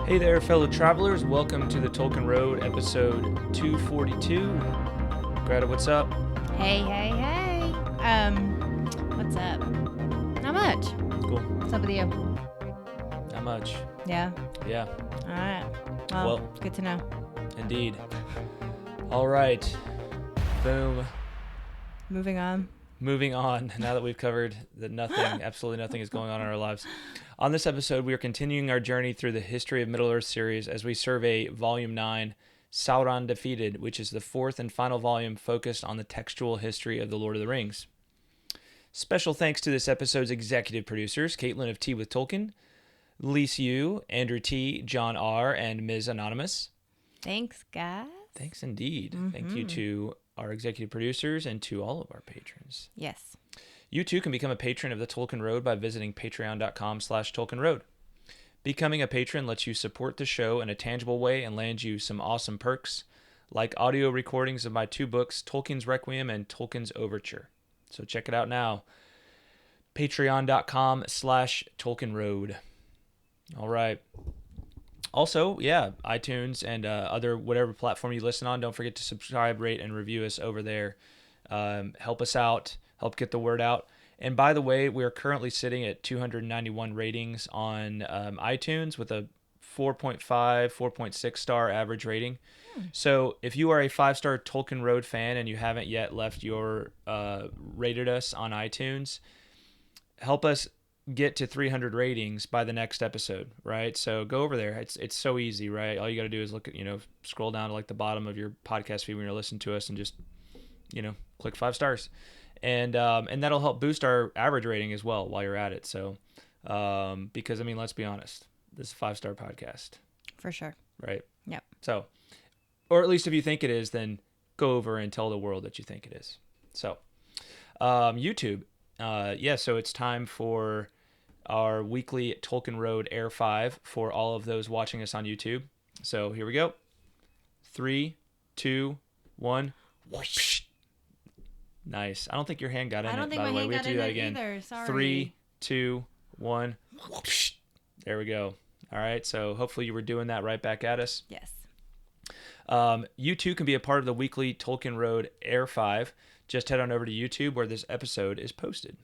Hey there, fellow travelers. Welcome to the Tolkien Road, episode 242. Greta, what's up? Hey. What's up? Not much. Cool. What's up with you? Not much. Yeah. Yeah. All right. Well, good to know. Indeed. All right. Boom. Moving on. Moving on. Now that we've covered that absolutely nothing is going on in our lives. On this episode, we are continuing our journey through the History of Middle-earth series as we survey Volume 9, Sauron Defeated, which is the fourth and final volume focused on the textual history of the Lord of the Rings. Special thanks to this episode's executive producers, Caitlin of Tea with Tolkien, Lise Yu, Andrew T., John R., and Ms. Anonymous. Thanks, guys. Thanks indeed. Mm-hmm. Thank you to our executive producers and to all of our patrons. Yes. You too can become a patron of the Tolkien Road by visiting patreon.com/TolkienRoad. Becoming a patron lets you support the show in a tangible way and land you some awesome perks, like audio recordings of my two books, Tolkien's Requiem and Tolkien's Overture. So check it out now. Patreon.com/TolkienRoad. All right. Also, iTunes and other whatever platform you listen on, don't forget to subscribe, rate, and review us over there. Help us out. Help get the word out. And by the way, we are currently sitting at 291 ratings on iTunes with a 4.5, 4.6 star average rating. So if you are a 5-star Tolkien Road fan and you haven't yet left your rated us on iTunes, help us get to 300 ratings by the next episode, right? So go over there. It's so easy, right? All you got to do is look at, scroll down to like the bottom of your podcast feed when you're listening to us and just, click 5 stars. And that'll help boost our average rating as well while you're at it. So, because let's be honest, this is a 5-star podcast. For sure. Right? Yep. So, or at least if you think it is, then go over and tell the world that you think it is. So, YouTube. So it's time for our weekly Tolkien Road Air 5 for all of those watching us on YouTube. So here we go. 3, 2, 1. Whoosh. Nice. I don't think your hand got in it, by the way. We have to do that again. Either. Sorry. 3, 2, 1. Whoosh. There we go. All right. So hopefully you were doing that right back at us. Yes. You too can be a part of the weekly Tolkien Road Air 5. Just head on over to YouTube where this episode is posted.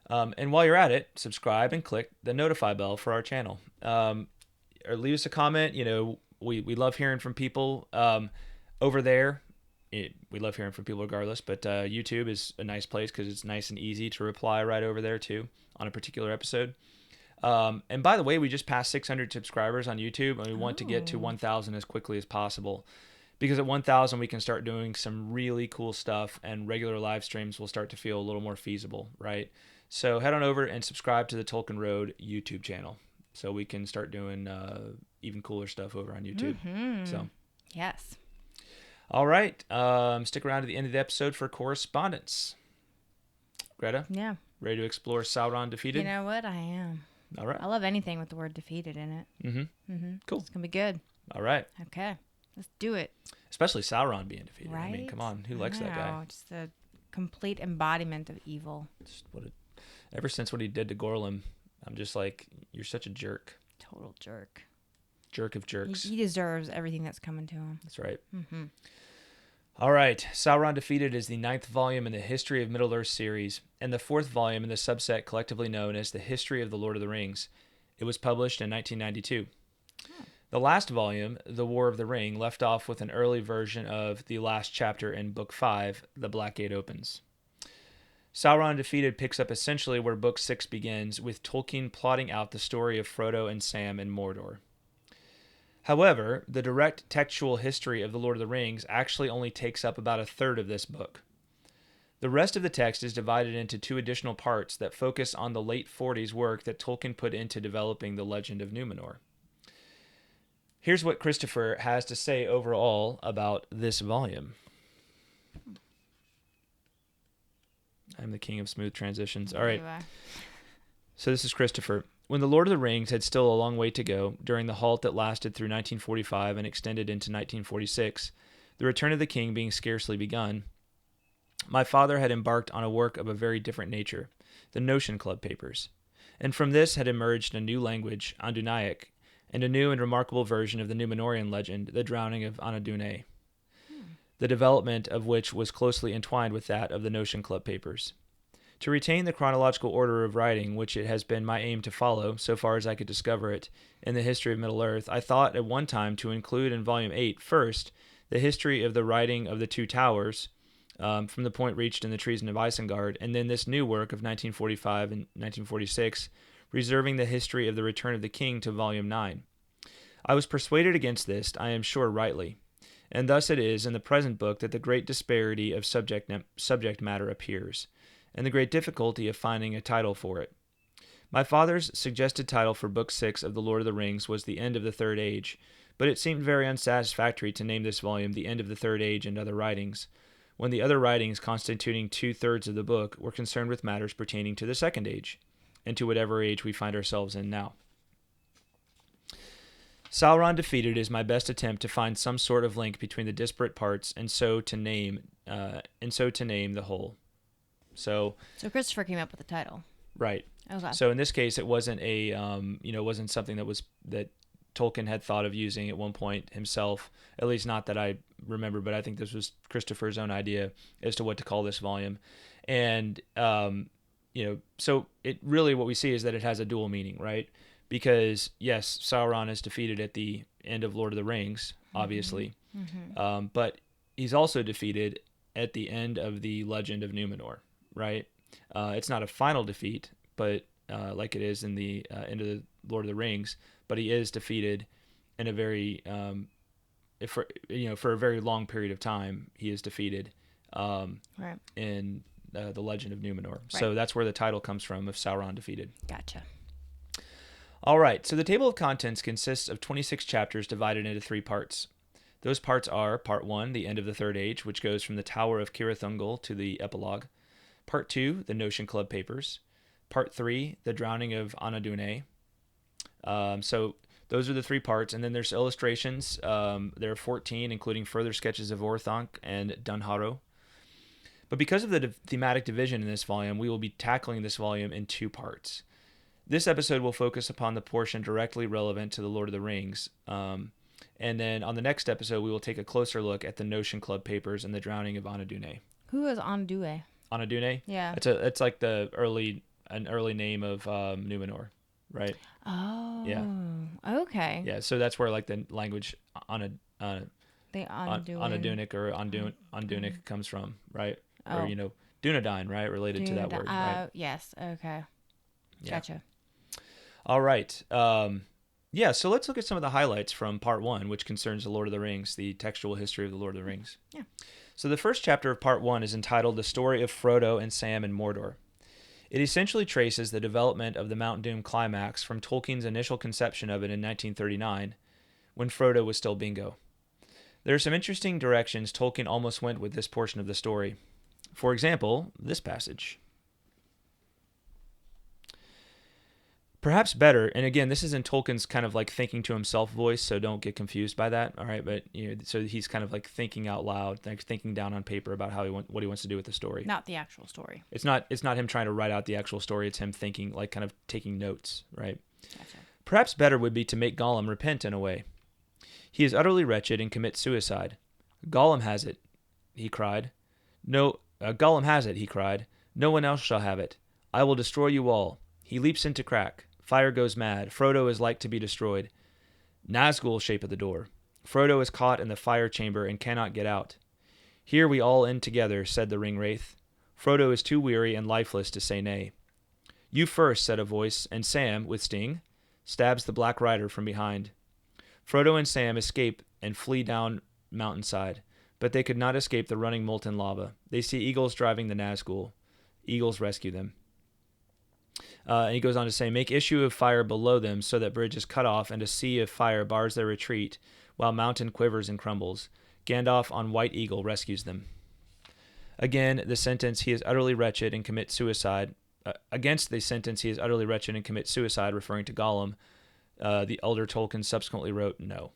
And while you're at it, subscribe and click the notify bell for our channel. Or leave us a comment. We love hearing from people over there. We love hearing from people regardless, but YouTube is a nice place because it's nice and easy to reply right over there too on a particular episode. And by the way, we just passed 600 subscribers on YouTube, and we want to get to 1,000 as quickly as possible. Because at 1,000, we can start doing some really cool stuff, and regular live streams will start to feel a little more feasible, right? So head on over and subscribe to the Tolkien Road YouTube channel so we can start doing even cooler stuff over on YouTube. Mm-hmm. So yes. All right. Stick around to the end of the episode for correspondence. Greta? Yeah. Ready to explore Sauron Defeated? You know what? I am. All right. I love anything with the word defeated in it. Mm-hmm. Mm-hmm. Cool. It's going to be good. All right. Okay. Let's do it. Especially Sauron being defeated. Right? Come on. Who likes that guy? Just a complete embodiment of evil. Ever since what he did to Gollum, I'm just like, you're such a jerk. Total jerk. Jerk of jerks. He deserves everything that's coming to him. That's right. Mm-hmm. All right. Sauron Defeated is the 9th volume in the History of Middle-earth series and the 4th volume in the subset collectively known as the History of the Lord of the Rings. It was published in 1992. The last volume, The War of the Ring, left off with an early version of the last chapter in Book 5, The Black Gate Opens. Sauron Defeated picks up essentially where Book 6 begins, with Tolkien plotting out the story of Frodo and Sam in Mordor. However, the direct textual history of The Lord of the Rings actually only takes up about a third of this book. The rest of the text is divided into 2 additional parts that focus on the late 40s work that Tolkien put into developing the legend of Númenor. Here's what Christopher has to say overall about this volume. I'm the king of smooth transitions. All right. So this is Christopher. When The Lord of the Rings had still a long way to go, during the halt that lasted through 1945 and extended into 1946, the Return of the King being scarcely begun, my father had embarked on a work of a very different nature, the Notion Club Papers. And from this had emerged a new language, Andunaic, and a new and remarkable version of the Númenórean legend, the drowning of Anadune, the development of which was closely entwined with that of the Notion Club papers. To retain the chronological order of writing, which it has been my aim to follow, so far as I could discover it, in the history of Middle-earth, I thought at one time to include in Volume 8, first, the history of the writing of the Two Towers, from the point reached in the Treason of Isengard, and then this new work of 1945 and 1946, reserving the history of the Return of the King to Volume 9. I was persuaded against this, I am sure rightly, and thus it is in the present book that the great disparity of subject matter appears, and the great difficulty of finding a title for it. My father's suggested title for Book 6 of The Lord of the Rings was The End of the Third Age, but it seemed very unsatisfactory to name this volume The End of the Third Age and Other Writings, when the other writings constituting 2/3 of the book were concerned with matters pertaining to the Second Age, and to whatever age we find ourselves in now. Sauron Defeated is my best attempt to find some sort of link between the disparate parts, and so to name the whole. So Christopher came up with the title. Right. Okay. So in this case, it wasn't wasn't something that Tolkien had thought of using at one point himself, at least not that I remember, but I think this was Christopher's own idea as to what to call this volume. And, so it really, what we see is that it has a dual meaning, right? Because yes, Sauron is defeated at the end of Lord of the Rings, obviously. Mm-hmm. But he's also defeated at the end of the Legend of Númenor, right? It's not a final defeat, but like it is in the end of the Lord of the Rings, but he is defeated in a very for a very long period of time. He is defeated right. in the Legend of Númenor. Right. Right. So that's where the title comes from, of Sauron Defeated. Gotcha. All right, so the table of contents consists of 26 chapters divided into 3 parts. Those parts are Part 1, the end of the Third Age, which goes from the Tower of Cirith to the epilogue. Part 2, the Notion Club papers. Part 3, the drowning of Anadune. So those are the 3 parts, and then there's illustrations. There are 14, including further sketches of Orthanc and Dunharrow. But because of the thematic division in this volume, we will be tackling this volume in 2 parts. This episode will focus upon the portion directly relevant to the Lord of the Rings. And then on the next episode, we will take a closer look at the Notion Club papers and the drowning of Anadune. Who is Anadune? Anadune? Yeah. It's like an early name of Númenor, right? Oh. Yeah. Okay. Yeah, so that's where like the language Anadunic or Andunic comes from, right? Oh. Or Dunedain, right? Related to that word, right? Yes. Okay. Yeah. Gotcha. All right. So let's look at some of the highlights from Part 1, which concerns the Lord of the Rings, the textual history of the Lord of the Rings. Yeah. So the first chapter of Part 1 is entitled The Story of Frodo and Sam in Mordor. It essentially traces the development of the Mount Doom climax from Tolkien's initial conception of it in 1939, when Frodo was still Bingo. There are some interesting directions Tolkien almost went with this portion of the story. For example, this passage. Perhaps better, and again, this is in Tolkien's kind of like thinking to himself voice, so don't get confused by that, all right? But so he's kind of like thinking out loud, like thinking down on paper about what he wants to do with the story. Not the actual story. It's not him trying to write out the actual story. It's him thinking, like kind of taking notes, right? Gotcha. Perhaps better would be to make Gollum repent in a way. He is utterly wretched and commits suicide. Gollum has it, he cried. No, Gollum has it, he cried. No one else shall have it. I will destroy you all. He leaps into crack. Fire goes mad. Frodo is like to be destroyed. Nazgûl shape at the door. Frodo is caught in the fire chamber and cannot get out. Here we all end together, said the ring-wraith. Frodo is too weary and lifeless to say nay. You first, said a voice, and Sam, with sting, stabs the Black Rider from behind. Frodo and Sam escape and flee down mountainside, but they could not escape the running molten lava. They see eagles driving the Nazgûl. Eagles rescue them. And he goes on to say, make issue of fire below them so that bridge is cut off and a sea of fire bars their retreat while mountain quivers and crumbles. Gandalf on White Eagle rescues them. Again, the sentence, he is utterly wretched and commits suicide. Against the sentence, he is utterly wretched and commits suicide, referring to Gollum, the elder Tolkien subsequently wrote no.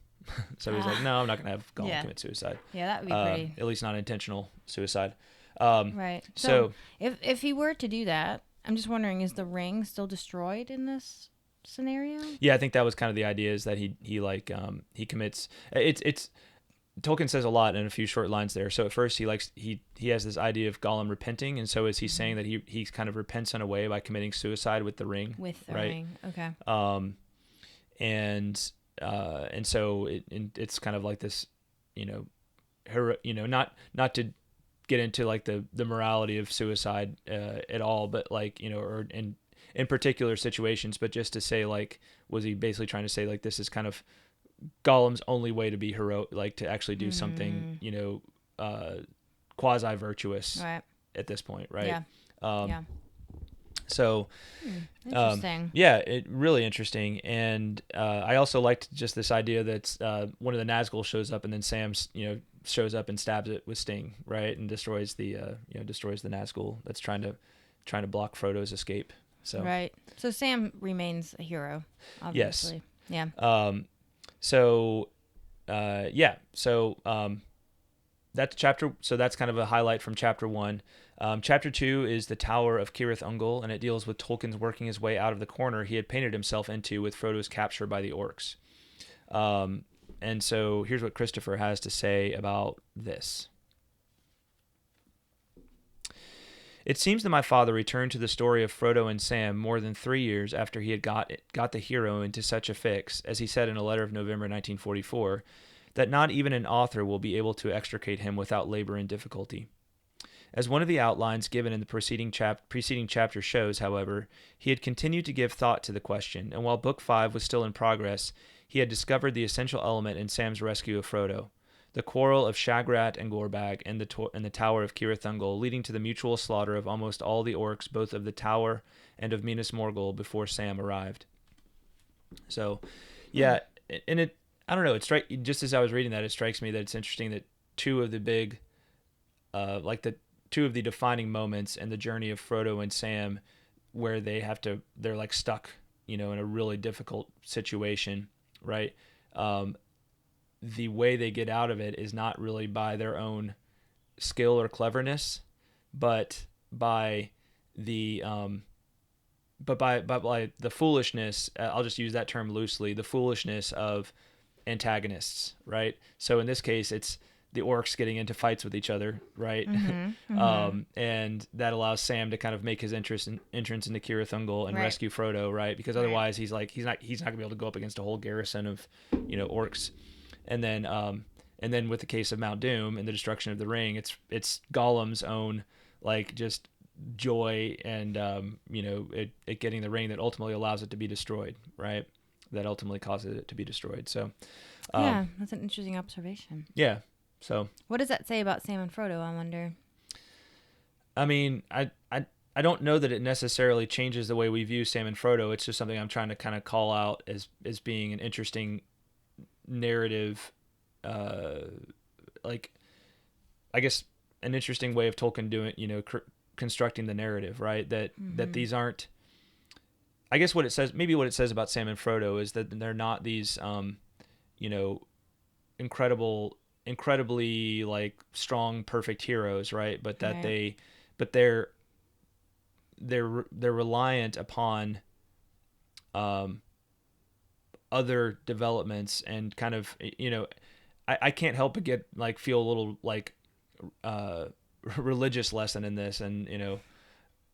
So he's like, no, I'm not going to have Gollum commit suicide. Yeah, that would be pretty. At least not intentional suicide. Right. So if he were to do that, I'm just wondering, is the ring still destroyed in this scenario. Yeah, I think that was kind of the idea, is that he commits. It's Tolkien says a lot in a few short lines there. So at first he has this idea of Gollum repenting, and so is he saying that he kind of repents in a way by committing suicide with the ring. With the right? ring, okay. And so it's kind of like this, not to get into like the morality of suicide at all, but like, or in particular situations, but just to say, like, was he basically trying to say, like, this is kind of Gollum's only way to be heroic, like to actually do something, quasi virtuous at this point, right? Yeah. Yeah. So, interesting. It really interesting, and I also liked just this idea that one of the Nazgûl shows up, and then Sam, shows up and stabs it with Sting, right, and destroys the Nazgûl that's trying to block Frodo's escape. So right. So Sam remains a hero, obviously. Yes. Yeah. So that's chapter. So that's kind of a highlight from chapter 1. Chapter 2 is the Tower of Cirith Ungol, and it deals with Tolkien's working his way out of the corner he had painted himself into with Frodo's capture by the orcs. And so here's what Christopher has to say about this. It seems that my father returned to the story of Frodo and Sam more than 3 years after he had got the hero into such a fix, as he said in a letter of November 1944, that not even an author will be able to extricate him without labor and difficulty. As one of the outlines given in the preceding chapter shows, however, he had continued to give thought to the question, and while Book 5 was still in progress, he had discovered the essential element in Sam's rescue of Frodo, the quarrel of Shagrat and Gorbag and the Tower of Cirith Ungol, leading to the mutual slaughter of almost all the orcs, both of the Tower and of Minas Morgul, before Sam arrived. So, yeah, and it, I don't know, just as I was reading that, it strikes me that it's interesting that two of the big, two of the defining moments in the journey of Frodo and Sam, where they're like stuck, in a really difficult situation, right? The way they get out of it is not really by their own skill or cleverness, but by the by the foolishness. I'll just use that term loosely. The foolishness of antagonists, right? So in this case, it's the orcs getting into fights with each other, right? And that allows Sam to kind of make his entrance into Cirith Ungol and rescue Frodo, right? Because otherwise, he's not gonna be able to go up against a whole garrison of orcs. And then with the case of Mount Doom and the destruction of the ring, it's Gollum's own like just joy and it getting the ring that ultimately allows it to be destroyed, right? That ultimately causes it to be destroyed. So yeah, that's an interesting observation. Yeah. So what does that say about Sam and Frodo, I wonder? I mean, I don't know that it necessarily changes the way we view Sam and Frodo. It's just something I'm trying to kind of call out as being an interesting narrative, like, I guess an interesting way of Tolkien doing, constructing the narrative, right? That these aren't, I guess what it says about Sam and Frodo is that they're not these, incredibly like strong, perfect heroes, right? But that they're reliant upon, other developments and kind of, I can't help but feel a little like religious lesson in this, and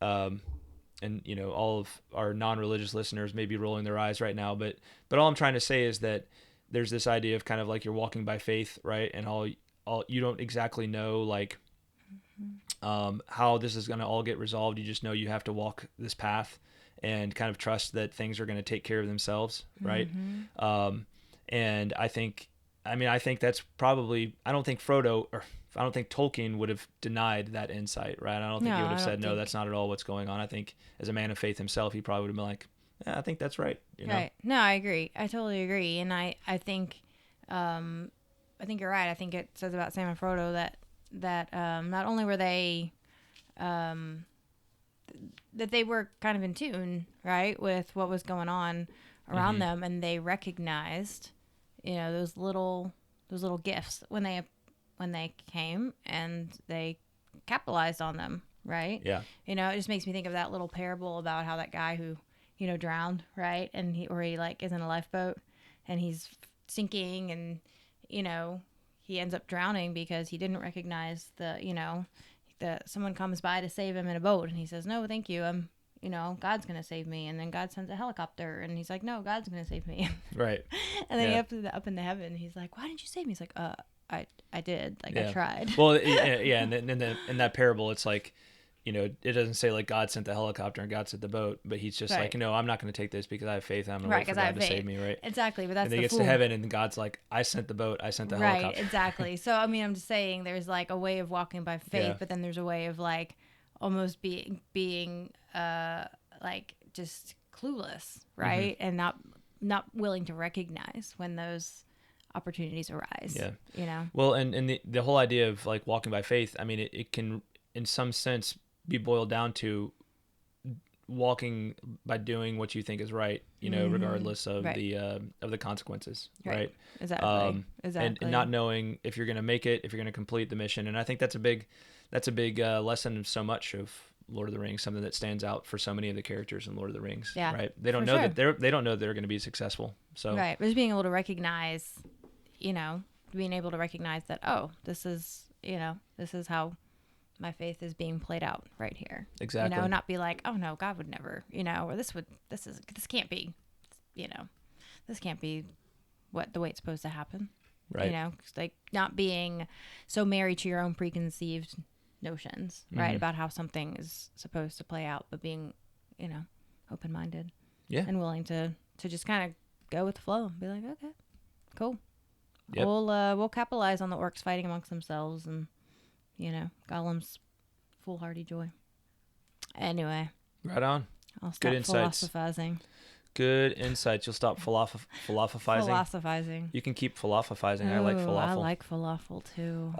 all of our non-religious listeners may be rolling their eyes right now, but all I'm trying to say is that there's this idea of kind of like you're walking by faith, right? And all you don't exactly know like how this is going to all get resolved. You just know you have to walk this path and kind of trust that things are going to take care of themselves, right? And I think that's probably, I don't think Tolkien would have denied that insight, right? I don't think he would have said, no, that's not at all what's going on. I think as a man of faith himself, he probably would have been like, yeah, I think that's right. Right. No, I agree. I totally agree. And I think you're right. I think it says about Sam and Frodo that not only were they, that they were kind of in tune, right, with what was going on around them, and they recognized, those little gifts when they came, and they capitalized on them, right? Yeah. It just makes me think of that little parable about how that guy who drowned, right? And he like is in a lifeboat and he's sinking, and he ends up drowning because he didn't recognize that someone comes by to save him in a boat, and he says, no, thank you, I'm God's gonna save me. And then God sends a helicopter, and he's like, no, God's gonna save me. Right. And then up in the heaven, he's like, why didn't you save me? He's like, I did, like, I tried. Well, yeah, and then in that parable, it's like, it doesn't say like God sent the helicopter and God sent the boat, but he's just like, no, I'm not going to take this because I have faith. I'm going to wait for God to save me, right? Exactly, but that's and then he gets to heaven, and God's like, I sent the boat, I sent the helicopter. Right, exactly. So I mean, I'm just saying, there's like a way of walking by faith, but then there's a way of like almost being like just clueless, right? And not willing to recognize when those opportunities arise. Well, and the whole idea of like walking by faith, I mean, it can in some sense be boiled down to walking by doing what you think is right, regardless of the consequences, right? Exactly. And not knowing if you're going to make it, if you're going to complete the mission. And I think that's a big lesson of so much of Lord of the Rings, something that stands out for so many of the characters in Lord of the Rings, right? They don't know that they don't know they're going to be successful. So right, but just being able to recognize, that, oh, this is how my faith is being played out right here. Exactly. Not be like, oh no, God would never, or this can't be, this can't be the way it's supposed to happen. Right. Like not being so married to your own preconceived notions, right, about how something is supposed to play out, but being, open-minded, and willing to just kind of go with the flow and be like, okay, cool. Yep. We'll capitalize on the orcs fighting amongst themselves, and Gollum's foolhardy joy. Anyway, right on. I'll stop philosophizing. Good insights. You'll stop philosophizing. Philosophizing. You can keep philosophizing. I like falafel. I like falafel too.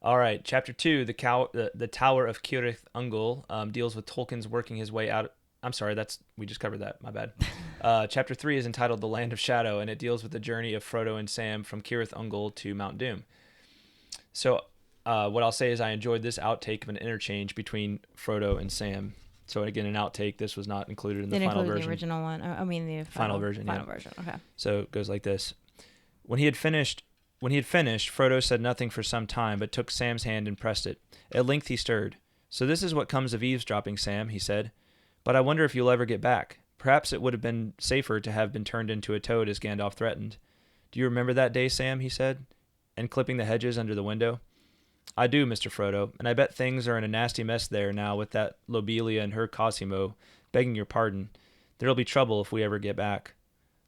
All right, Chapter 2, the Tower of Cirith Ungol, deals with Tolkien's working his way out. I'm sorry, we just covered that. My bad. Chapter 3 is entitled The Land of Shadow, and it deals with the journey of Frodo and Sam from Cirith Ungol to Mount Doom. So what I'll say is I enjoyed this outtake of an interchange between Frodo and Sam. So again, an outtake. This was not included in the final version. The original one. I mean the final version. Final version. Okay. So it goes like this. When he had finished, Frodo said nothing for some time, but took Sam's hand and pressed it. At length he stirred. So this is what comes of eavesdropping, Sam, he said. But I wonder if you'll ever get back. Perhaps it would have been safer to have been turned into a toad, as Gandalf threatened. Do you remember that day, Sam, he said, and clipping the hedges under the window? I do, Mr. Frodo, and I bet things are in a nasty mess there now with that Lobelia and her Cosimo, begging your pardon. There'll be trouble if we ever get back.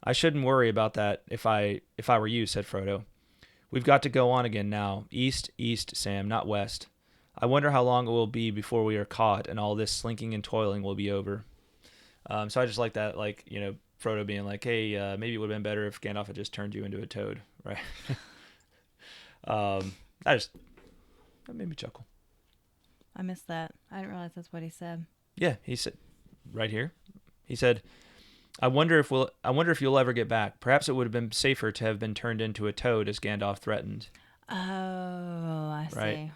I shouldn't worry about that if I were you, said Frodo. We've got to go on again now. East, Sam, not west. I wonder how long it will be before we are caught and all this slinking and toiling will be over. So I just like that, Frodo being like, hey, maybe it would have been better if Gandalf had just turned you into a toad, right? That made me chuckle. I missed that. I didn't realize that's what he said. Yeah, he said, right here, he said, I wonder if you'll ever get back. Perhaps it would have been safer to have been turned into a toad, as Gandalf threatened. Oh, I see. Right?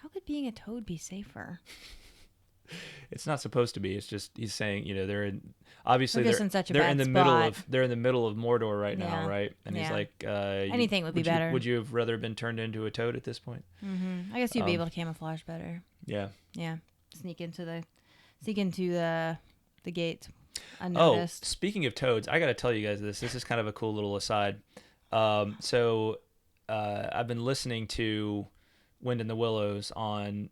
How could being a toad be safer? It's not supposed to be. It's just he's saying, they're in the middle of Mordor right now, right? And he's like, anything would be better. Would you have rather been turned into a toad at this point? Mm-hmm. I guess you'd be able to camouflage better. Yeah. Yeah. Sneak into the gate unnoticed. Oh, speaking of toads, I got to tell you guys this. This is kind of a cool little aside. So I've been listening to Wind in the Willows on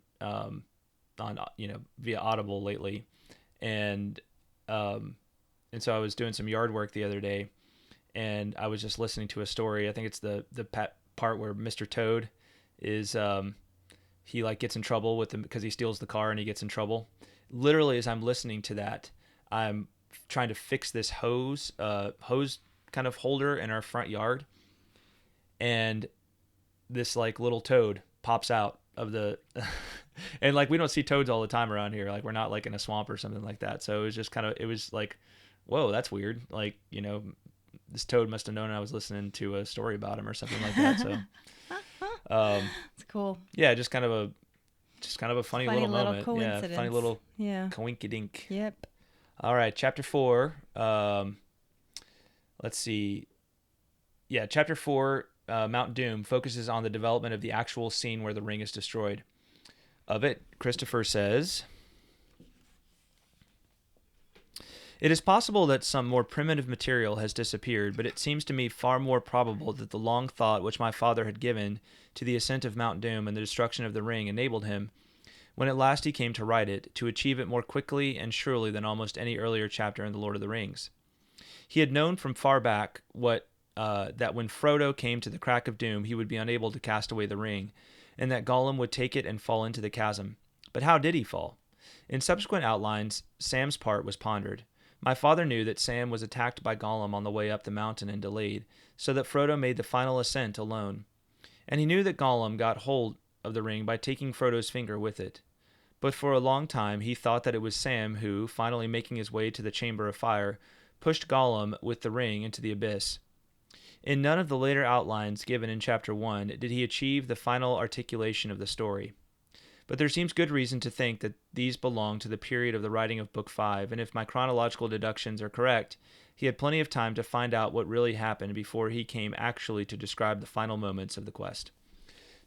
via Audible lately, and so I was doing some yard work the other day, and I was just listening to a story. I think it's the part where Mr. Toad is he like gets in trouble with him because he steals the car and he gets in trouble. Literally, as I'm listening to that, I'm trying to fix this hose kind of holder in our front yard, and this like little toad pops out of the and like we don't see toads all the time around here, like we're not like in a swamp or something like that, so it was like, whoa, that's weird, like this toad must have known I was listening to a story about him or something like that. So it's cool. Yeah, just kind of a funny little moment. Coincidence. Yeah, funny little coinkydink. Yep. All right, chapter 4. Let's see. Yeah, chapter 4, Mount Doom, focuses on the development of the actual scene where the ring is destroyed. Of it, Christopher says, "It is possible that some more primitive material has disappeared, but it seems to me far more probable that the long thought which my father had given to the ascent of Mount Doom and the destruction of the ring enabled him, when at last he came to write it, to achieve it more quickly and surely than almost any earlier chapter in The Lord of the Rings. He had known from far back that when Frodo came to the crack of doom he would be unable to cast away the ring, and that Gollum would take it and fall into the chasm. But how did he fall? In subsequent outlines, Sam's part was pondered. My father knew that Sam was attacked by Gollum on the way up the mountain and delayed, so that Frodo made the final ascent alone. And he knew that Gollum got hold of the ring by taking Frodo's finger with it. But for a long time he thought that it was Sam who, finally making his way to the Chamber of Fire, pushed Gollum with the ring into the abyss. In none of the later outlines given in Chapter 1 did he achieve the final articulation of the story. But there seems good reason to think that these belong to the period of the writing of Book 5, and if my chronological deductions are correct, he had plenty of time to find out what really happened before he came actually to describe the final moments of the quest."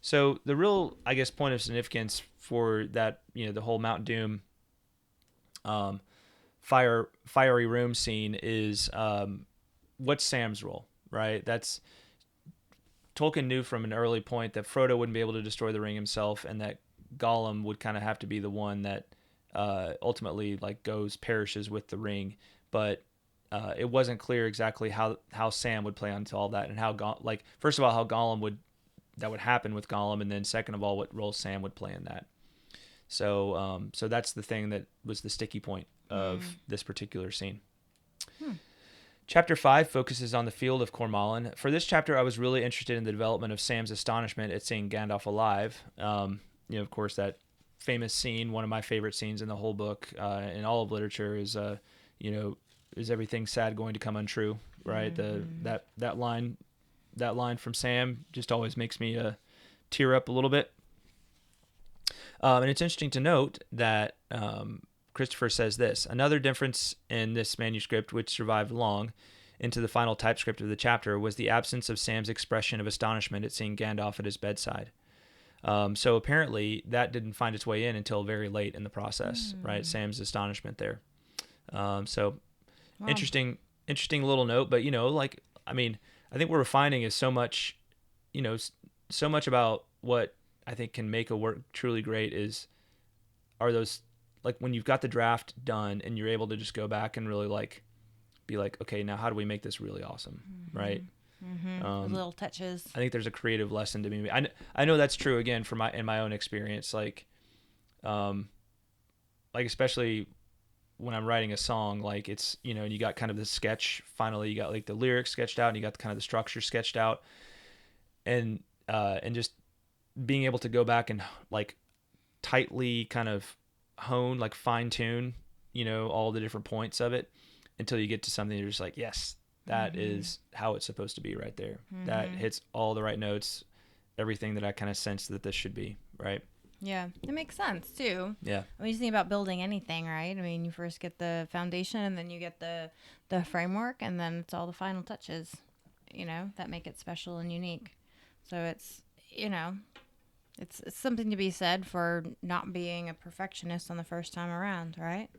So the real, I guess, point of significance for that, the whole Mount Doom fiery room scene is what's Sam's role, right? That's Tolkien knew from an early point that Frodo wouldn't be able to destroy the ring himself, and that Gollum would kind of have to be the one that ultimately perishes with the ring. But it wasn't clear exactly how Sam would play onto all that, and first of all, how that would happen with Gollum, and then second of all, what role Sam would play in that. So that's the thing that was the sticky point of this particular scene. Chapter 5 focuses on the field of Cormoran. For this chapter, I was really interested in the development of Sam's astonishment at seeing Gandalf alive. Of course, that famous scene, one of my favorite scenes in the whole book, in all of literature, is is everything sad going to come untrue, right? That line from Sam just always makes me tear up a little bit. And it's interesting to note that Christopher says this: "Another difference in this manuscript, which survived long into the final typescript of the chapter, was the absence of Sam's expression of astonishment at seeing Gandalf at his bedside." So apparently that didn't find its way in until very late in the process, right? Sam's astonishment there. So wow. Interesting little note, but I think what we're finding is so much about what I think can make a work truly great are those, when you've got the draft done and you're able to just go back and really be okay, now how do we make this really awesome, right? Little touches. I think there's a creative lesson to be. I know that's true again in my own experience, especially when I'm writing a song, it's and you got kind of the sketch. Finally, you got the lyrics sketched out, and you got kind of the structure sketched out, and just being able to go back and tightly kind of hone, fine tune, all the different points of it until you get to something you're just yes, that is how it's supposed to be right there. That hits all the right notes, everything that I kind of sensed that this should be, right? Yeah, it makes sense too. Yeah. I mean, you think about building anything, right? I mean, you first get the foundation, and then you get the framework, and then it's all the final touches, that make it special and unique. So it's, it's something to be said for not being a perfectionist on the first time around, right?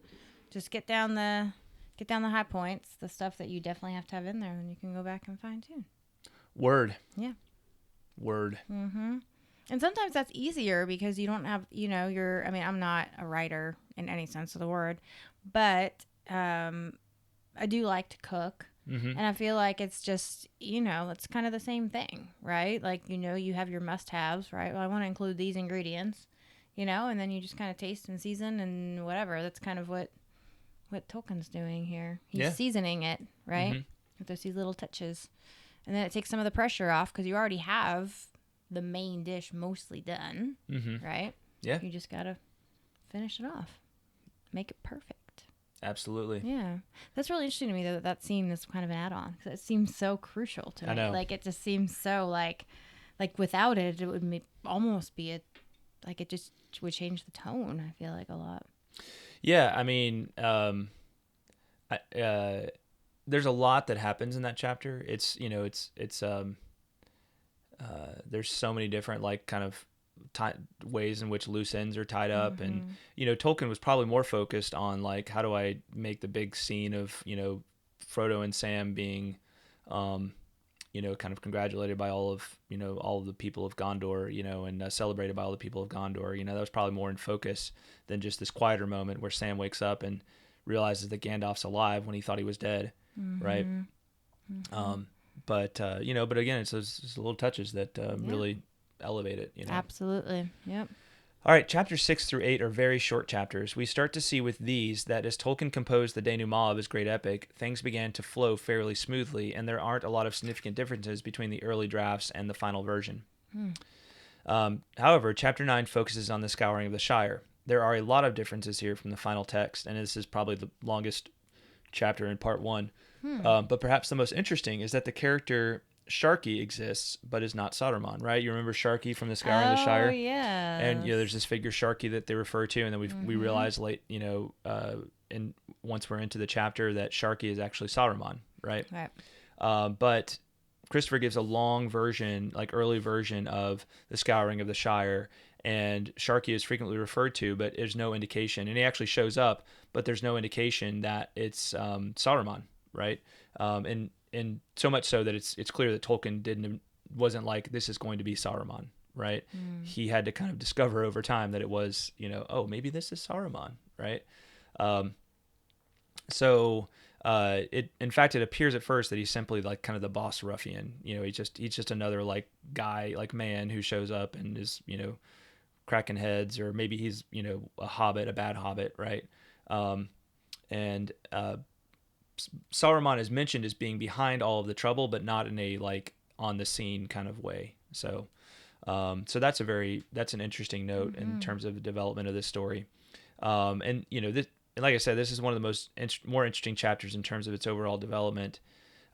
Just get down the high points, the stuff that you definitely have to have in there, and you can go back and fine tune. Word. Yeah. Word. And sometimes that's easier because you don't have, I'm not a writer in any sense of the word, but I do like to cook. And I feel like it's just, it's kind of the same thing, right? You have your must-haves, right? Well, I want to include these ingredients, and then you just kind of taste and season and whatever. That's kind of what Tolkien's doing here. He's seasoning it, right? With those little touches. And then it takes some of the pressure off because you already have the main dish mostly done, right? Yeah. You just got to finish it off. Make it perfect. Absolutely. Yeah. That's really interesting to me that scene is kind of an add-on because it seems so crucial to me. I know. It just seems so without it, it would almost be it just would change the tone, I feel like, a lot. Yeah. I mean, there's a lot that happens in that chapter. There's so many different like kind of ways in which loose ends are tied up, and Tolkien was probably more focused on like how do I make the big scene of Frodo and Sam being kind of congratulated by all of the people of Gondor, and celebrated by all the people of Gondor. That was probably more in focus than just this quieter moment where Sam wakes up and realizes that Gandalf's alive when he thought he was dead, right? But again, it's those little touches that really elevate it. Absolutely. Yep. All right, chapters 6 through 8 are very short chapters. We start to see with these that as Tolkien composed the denouement of his great epic, things began to flow fairly smoothly, and there aren't a lot of significant differences between the early drafts and the final version. However, chapter 9 focuses on the Scouring of the Shire. There are a lot of differences here from the final text, and this is probably the longest chapter in part 1. But perhaps the most interesting is that the character Sharky exists, but is not Saruman, right? You remember Sharky from the Scouring of the Shire? Oh, yeah. And there's this figure Sharky that they refer to, and then we realize late, and once we're into the chapter that Sharky is actually Saruman, right? Right. But Christopher gives a long version, like early version of the Scouring of the Shire, and Sharky is frequently referred to, but there's no indication, and he actually shows up, but there's no indication that it's Saruman, right? And so much so that it's clear that Tolkien wasn't like, this is going to be Saruman, right? He had to kind of discover over time that it was, oh, maybe this is Saruman, right? In fact, it appears at first that he's simply like kind of the boss ruffian. He's just another like guy, like man who shows up and is, cracking heads, or maybe he's, a hobbit, a bad hobbit, right? Saruman is mentioned as being behind all of the trouble, but not in a like on the scene kind of way. So that's an interesting note in terms of the development of this story. And like I said, this is one of the more interesting chapters in terms of its overall development,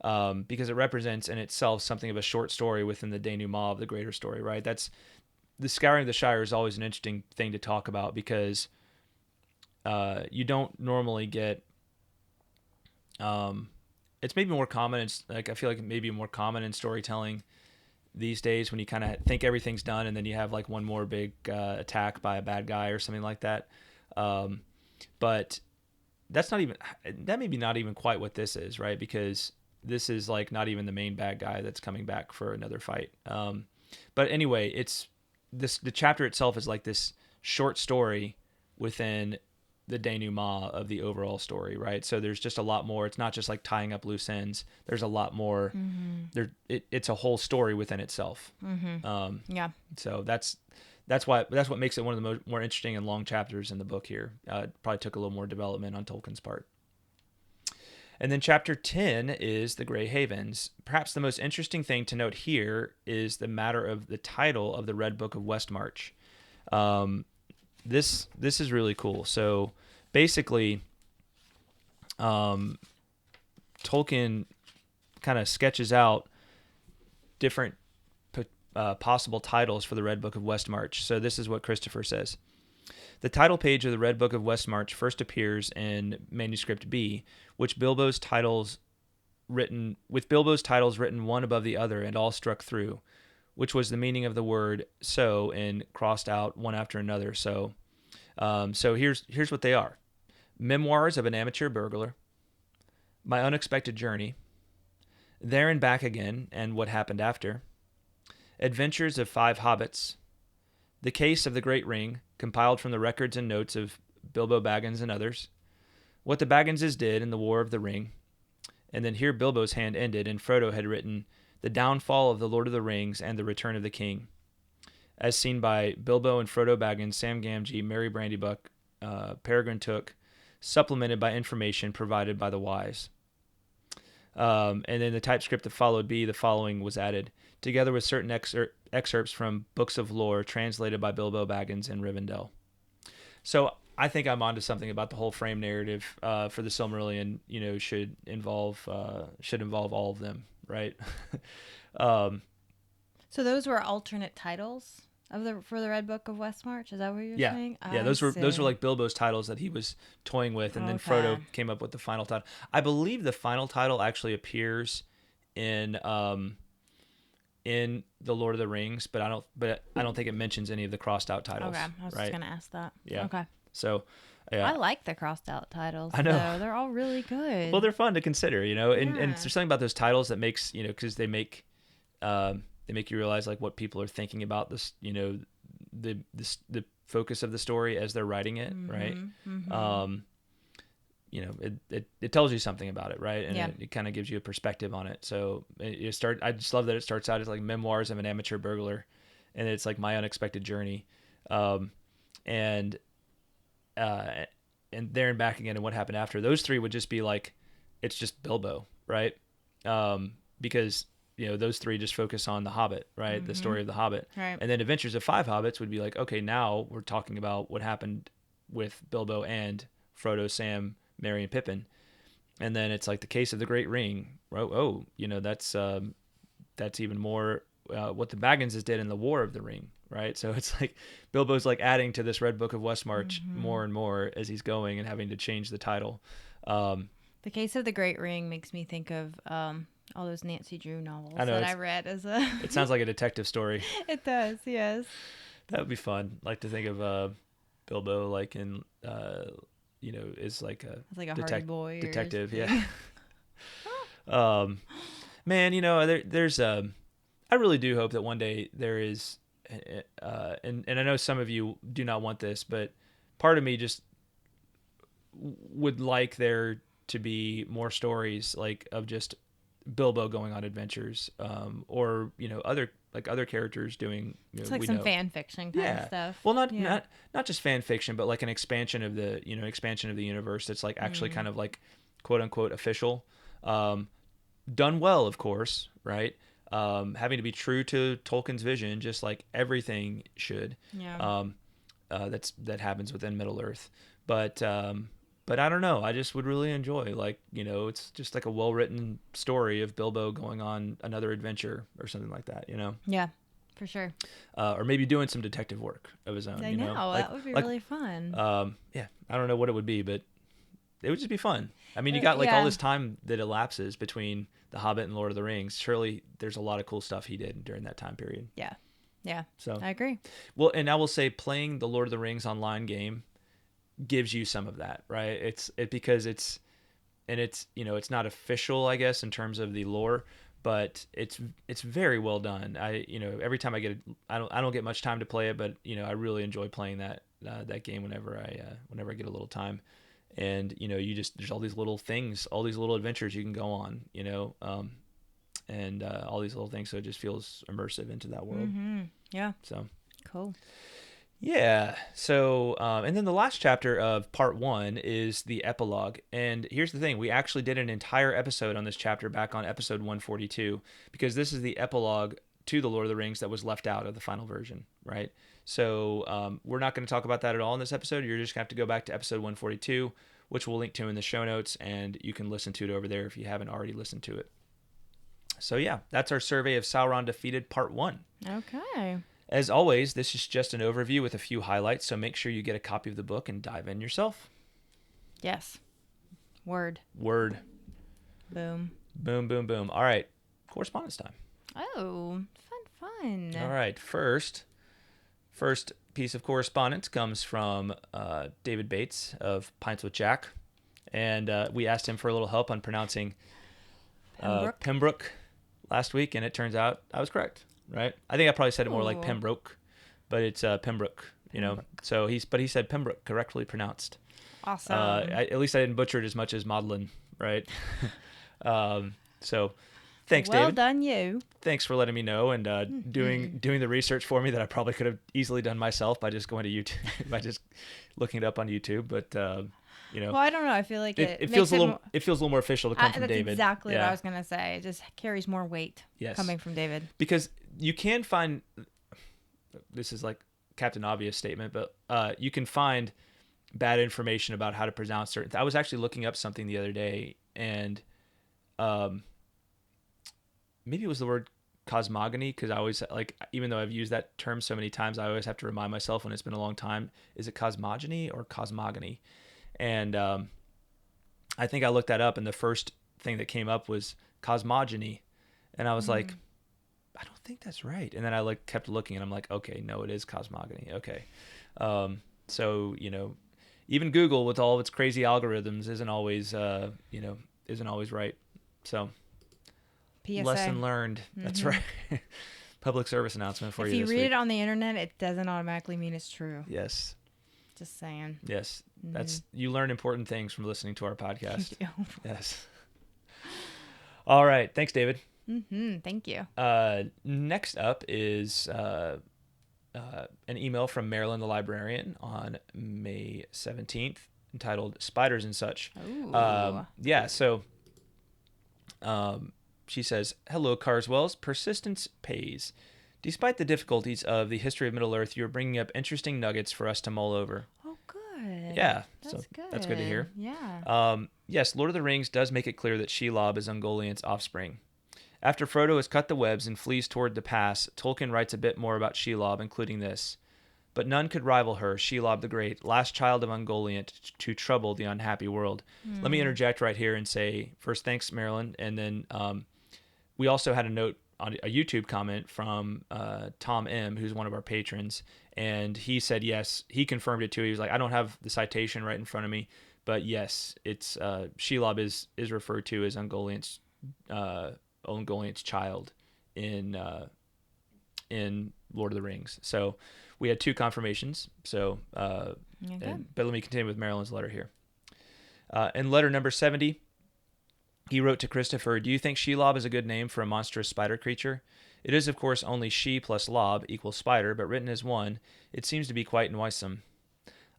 because it represents in itself something of a short story within the denouement of the greater story, right? That's the Scouring of the Shire is always an interesting thing to talk about, because you don't normally get. It's maybe more common. It's like I feel like it may be more common in storytelling these days when you kind of think everything's done and then you have like one more big attack by a bad guy or something like that. But that may be not even quite what this is, right? Because this is like not even the main bad guy that's coming back for another fight. But anyway, the chapter itself is like this short story within the denouement of the overall story, right? So there's just a lot more. It's not just like tying up loose ends. There's a lot more. It's a whole story within itself. Yeah. So that's what makes it one of the more interesting and long chapters in the book here. Probably took a little more development on Tolkien's part. And then chapter 10 is the Grey Havens. Perhaps the most interesting thing to note here is the matter of the title of the Red Book of Westmarch. This is really cool. So basically, Tolkien kind of sketches out different possible titles for the Red Book of Westmarch. So this is what Christopher says. The title page of the Red Book of Westmarch first appears in Manuscript B, with Bilbo's titles written one above the other and all struck through, which was the meaning of the word "so" and crossed out one after another. So here's what they are: Memoirs of an Amateur Burglar, My Unexpected Journey, There and Back Again and What Happened After, Adventures of 5 Hobbits, The Case of the Great Ring, compiled from the records and notes of Bilbo Baggins and others, What the Bagginses Did in the War of the Ring, and then here Bilbo's hand ended and Frodo had written The Downfall of the Lord of the Rings and the Return of the King, as seen by Bilbo and Frodo Baggins, Sam Gamgee, Merry Brandybuck, Peregrine Took, supplemented by information provided by the wise. And then the typescript that followed B, the following was added, together with certain excerpts from books of lore translated by Bilbo Baggins and Rivendell. So I think I'm onto something about the whole frame narrative for the Silmarillion. Should involve all of them, right? So those were alternate titles for the Red Book of Westmarch. Is that what you're Yeah, saying? yeah. I Those were see. like Bilbo's titles that he was toying with, and then Okay. Frodo came up with the final title. I believe the final title actually appears in in the Lord of the Rings, but I don't think it mentions any of the crossed out titles. Okay. I was just Right? gonna ask that. Yeah. Okay. So, I yeah, like the crossed out titles I know. though. They're all really good. Well, they're fun to consider, and Yeah. there's something about those titles that makes because they make you realize like what people are thinking about this, the focus of the story as they're writing it, right? Mm-hmm. Um, it tells you something about it, right? And Yeah. it kind of gives you a perspective on it. So I just love that it starts out as like memoirs of an amateur burglar, and it's like my unexpected journey, um, and uh, and there and back again, and what happened after. Those three would just be like, it's just Bilbo, right? Because those three just focus on the Hobbit, right? The story of the Hobbit, Right. and then Adventures of Five Hobbits would be like, okay, now we're talking about what happened with Bilbo and Frodo, Sam, Merry, and Pippin, and then it's like the Case of the Great Ring. That's even more what the Bagginses did in the War of the Ring, right? So it's like Bilbo's like adding to this Red Book of Westmarch more and more as he's going and having to change the title. The Case of the Great Ring makes me think of all those Nancy Drew novels I know, that I read as a. It sounds like a detective story. It does, yes. That would be fun. Like to think of Bilbo like in is like a It's like a Hardy Boy detective. or Yeah. Man, there's I really do hope that one day there is, and I know some of you do not want this, but part of me just would like there to be more stories like of just Bilbo going on adventures, or other characters doing. It's like some fan fiction kind of stuff. Well, not Yeah. not just fan fiction, but like an expansion of the universe that's like actually kind of like quote unquote official, done well, of course, right? Having to be true to Tolkien's vision, just like everything should. Yeah. That happens within Middle Earth, but I don't know. I just would really enjoy it's just like a well written story of Bilbo going on another adventure or something like that. Yeah, for sure. Or maybe doing some detective work of his own. I know. Like, That would be really fun. yeah, I don't know what it would be, but it would just be fun. I mean, you got like all this time that elapses between The Hobbit and Lord of the Rings. Surely there's a lot of cool stuff he did during that time period. Yeah. Yeah. So I agree. Well, and I will say playing the Lord of the Rings online game gives you some of that, right? Because it's not official, I guess, in terms of the lore, but it's very well done. Every time I don't get much time to play it, but I really enjoy playing that game whenever I get a little time. And there's all these little things, all these little adventures you can go on, and all these little things, so it just feels immersive into that world. Yeah. So cool. Yeah. So, and then the last chapter of part 1 is the epilogue. And here's the thing. We actually did an entire episode on this chapter back on episode 142, because this is the epilogue to The Lord of the Rings that was left out of the final version, right? So we're not going to talk about that at all in this episode. You're just going to have to go back to episode 142, which we'll link to in the show notes, and you can listen to it over there if you haven't already listened to it. So yeah, that's our survey of Sauron Defeated part 1. Okay. As always, this is just an overview with a few highlights, so make sure you get a copy of the book and dive in yourself. Yes. Word. Boom. Boom, boom, boom. All right, correspondence time. Oh, fun. All right, first piece of correspondence comes from David Bates of Pints with Jack, and we asked him for a little help on pronouncing Pembroke last week, and it turns out I was correct. Right, I think I probably said it more like Pembroke, but it's Pembroke. So he said Pembroke, correctly pronounced. Awesome. At least I didn't butcher it as much as Maudlin, right? So thanks, well David. Well done, you. Thanks for letting me know and doing the research for me that I probably could have easily done myself by just going to YouTube, by just looking it up on YouTube. But well, I don't know. I feel like it feels a little more official to come from that's David. Exactly what I was gonna say. It just carries more weight coming from David. Because you can find, this is like Captain Obvious statement, but you can find bad information about how to pronounce certain. I was actually looking up something the other day, and maybe it was the word cosmogony, because I always like, even though I've used that term so many times, I always have to remind myself when it's been a long time, is it cosmogony or cosmogony? And I think I looked that up, and the first thing that came up was cosmogony, and I was like, I don't think that's right. And then I kept looking, and I'm like, okay, no, it is cosmogony. Okay, so even Google with all of its crazy algorithms isn't always right. So PSA. lesson learned. That's right. Public service announcement for if you you this read week. it on the internet, it doesn't automatically mean it's true. Yes. Just saying. Yes. That's you learn important things from listening to our podcast. You do. Yes. All right. Thanks, David. Thank you. Next up is an email from Marilyn the librarian on May 17th entitled Spiders and Such. Ooh. So she says, hello, Carswells. Persistence pays. Despite the difficulties of the history of Middle-earth, you are bringing up interesting nuggets for us to mull over. Oh, good. Yeah, That's good. That's good to hear. Yeah. Yes, Lord of the Rings does make it clear that Shelob is Ungoliant's offspring. After Frodo has cut the webs and flees toward the pass, Tolkien writes a bit more about Shelob, including this. But none could rival her, Shelob the Great, last child of Ungoliant to trouble the unhappy world. Let me interject right here and say, first, thanks, Marilyn. And then we also had a note on a YouTube comment from Tom M., who's one of our patrons. And he said, yes, he confirmed it too. He was like, I don't have the citation right in front of me. But yes, it's Shelob is referred to as Ungoliant's child in Lord of the Rings. So we had two confirmations. So, but let me continue with Marilyn's letter here. In letter number 70, he wrote to Christopher, do you think Shelob is a good name for a monstrous spider creature? It is, of course, only she plus lob equals spider, but written as one, it seems to be quite noisome.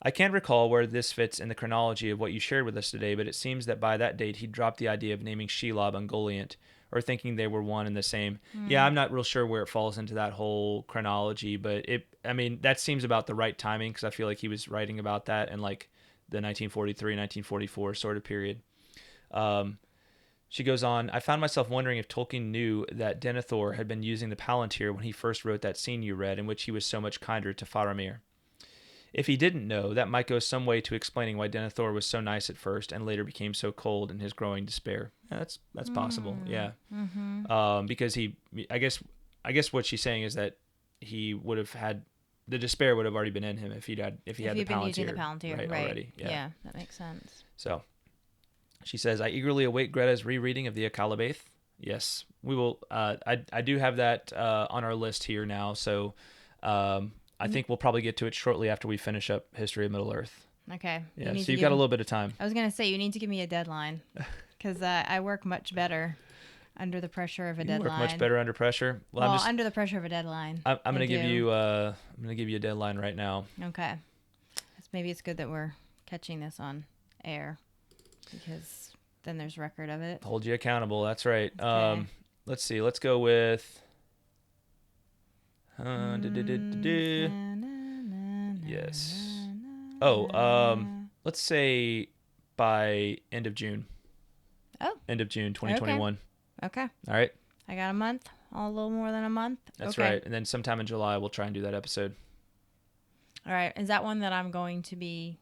I can't recall where this fits in the chronology of what you shared with us today, but it seems that by that date he dropped the idea of naming Shelob Ungoliant, or thinking they were one and the same. Yeah, I'm not real sure where it falls into that whole chronology, but that seems about the right timing, because I feel like he was writing about that in like the 1943, 1944 sort of period. She goes on, I found myself wondering if Tolkien knew that Denethor had been using the Palantir when he first wrote that scene you read, in which he was so much kinder to Faramir. If he didn't know, that might go some way to explaining why Denethor was so nice at first and later became so cold in his growing despair. Yeah, that's possible. Yeah, because I guess what she's saying is that he would have had the despair would have already been in him if he had the Palantir, been using the Palantir, right. already. Yeah, that makes sense. So she says, I eagerly await Greta's rereading of the Akalabaith. Yes, we will. I do have that on our list here now. So. I think we'll probably get to it shortly after we finish up History of Middle-earth. Okay. Yeah, so you've got a little bit of time. I was going to say, you need to give me a deadline, because I work much better under the pressure of a deadline. Work much better under pressure? Well, under the pressure of a deadline. I'm going to give you a deadline right now. Okay. Maybe it's good that we're catching this on air, because then there's record of it. Hold you accountable. That's right. Okay. Let's see. Let's go with... Yes. Let's say by end of June. Oh. End of June 2021. Okay. All right. I got a month. A little more than a month. That's okay. right. And then sometime in July, we'll try and do that episode. All right. Is that one that I'm going to be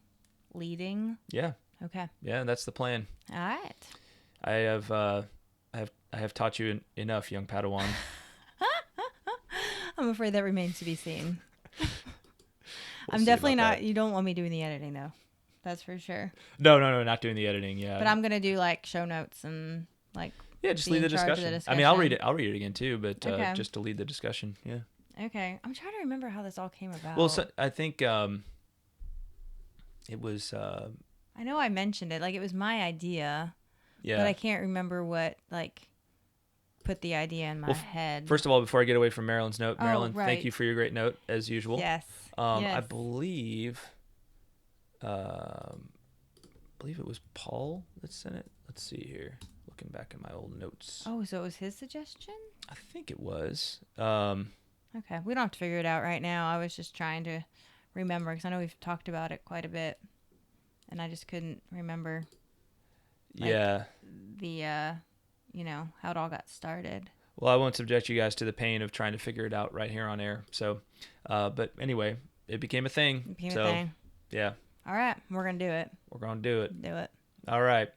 leading? Yeah. Okay. Yeah, that's the plan. All right. I have taught you enough, young Padawan. I'm afraid that remains to be seen. I'm definitely not. That. You don't want me doing the editing, though. That's for sure. No, not doing the editing. Yeah. But I'm gonna do like show notes and like. Yeah, just lead the discussion. I mean, I'll read it again too, but okay. Just to lead the discussion. Yeah. Okay, I'm trying to remember how this all came about. Well, so I think it was. I know I mentioned it. Like, it was my idea. Yeah. But I can't remember what put the idea in my head. First of all, before I get away from Marilyn's note, Marilyn, thank you for your great note as usual. Yes. I believe it was Paul that sent it. Let's see here. Looking back at my old notes. Oh, so it was his suggestion? I think it was. Okay, we don't have to figure it out right now. I was just trying to remember, because I know we've talked about it quite a bit, and I just couldn't remember. Yeah. The how it all got started. Well, I won't subject you guys to the pain of trying to figure it out right here on air. So, but anyway, it became a thing. It became so, a thing. Yeah. All right. We're going to do it. We're going to do it. Do it. All right.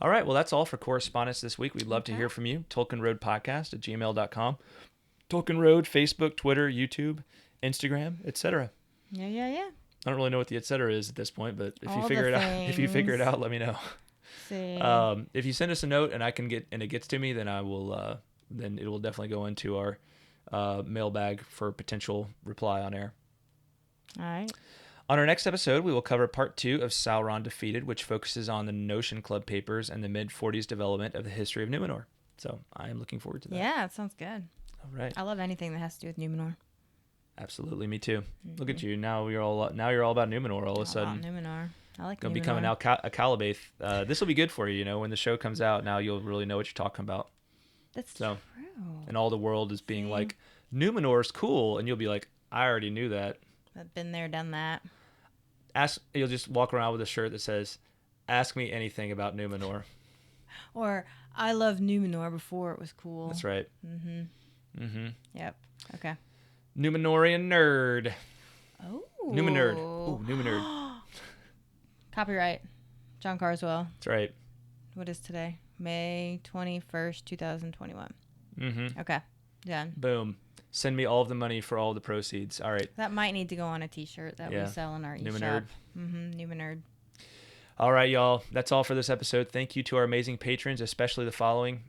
All right. Well, that's all for correspondence this week. We'd love to hear from you. TolkienRoadPodcast@gmail.com. Tolkien Road, Facebook, Twitter, YouTube, Instagram, etc. Yeah. I don't really know what the etc. is at this point, but if All you figure the it out, let me know. See. If you send us a note and it gets to me, then I will then it will definitely go into our mailbag for potential reply on air. All right. On our next episode, we will cover part 2 of Sauron Defeated, which focuses on the Notion Club papers and the mid-40s development of the history of Numenor. So I am looking forward to that. Yeah, it sounds good. All right. I love anything that has to do with Numenor. Absolutely, me too. Mm-hmm. Look at you now. You're all about Numenor all of a sudden. Numenor. I like gonna Numenor. become a Calibaith. This will be good for you. You know, when the show comes out, now you'll really know what you're talking about. That's true. And all the world is being like, Numenor's cool, and you'll be like, I already knew that. I've been there, done that. You'll just walk around with a shirt that says, "Ask me anything about Numenor." Or I love Numenor before it was cool. That's right. Yep. Okay. Numenorian nerd. Oh. Numenerd. Ooh, Numenerd. Copyright. John Carswell. That's right. What is today? May 21st, 2021. Okay. Done. Boom. Send me all of the money for all the proceeds. All right. That might need to go on a t-shirt that we sell in our e-shop. Numenerd. Numenerd. All right, y'all. That's all for this episode. Thank you to our amazing patrons, especially the following: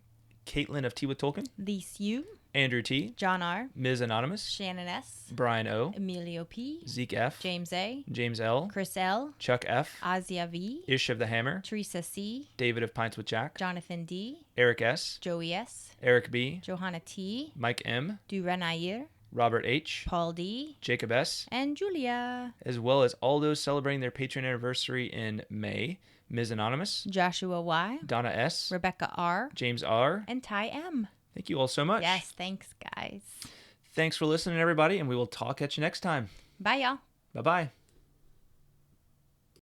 Caitlin of Tea with Tolkien, Lise U, Andrew T, John R, Ms. Anonymous, Shannon S, Brian O, Emilio P, Zeke F, James A, James L, Chris L, Chuck F, Azia V, Ish of the Hammer, Teresa C, David of Pints with Jack, Jonathan D, Eric S, Joey S, Eric B, Johanna T, Mike M, Durenair, Robert H, Paul D, Jacob S, and Julia, as well as all those celebrating their patron anniversary in May: Ms. Anonymous, Joshua Y, Donna S, Rebecca R, James R, and Ty M. Thank you all so much. Yes, thanks, guys. Thanks for listening, everybody, and we will talk at you next time. Bye, y'all. Bye-bye.